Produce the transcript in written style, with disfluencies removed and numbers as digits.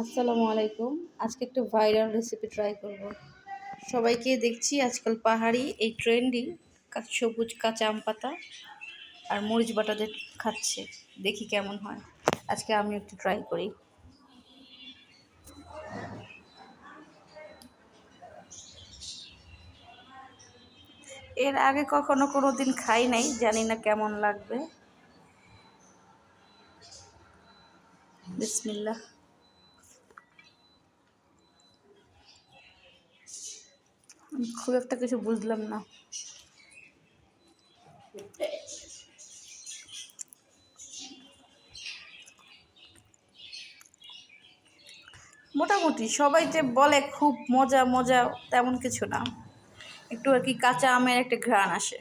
আসসালামু আলাইকুম। আজকে একটা ভাইরাল রেসিপি ট্রাই করব। সবাইকে দেখছি আজকাল পাহাড়ি এই ট্রেন্ডি সবুজ কাঁচা আম পাতা আর মরিচ বাটা দিয়ে খাচ্ছে। দেখি কেমন হয়। আজকে আমি একটু ট্রাই করি। এর আগে কখনো কোনো দিন খাই নাই, জানি না কেমন লাগবে। বিসমিল্লাহ। খুব একটা কিছু বুঝলাম না। মোটামুটি সবাই যে বলে খুব মজা মজা তেমন কিছু না, একটু আর কি কাঁচা আমের একটা ঘ্রাণ আসে।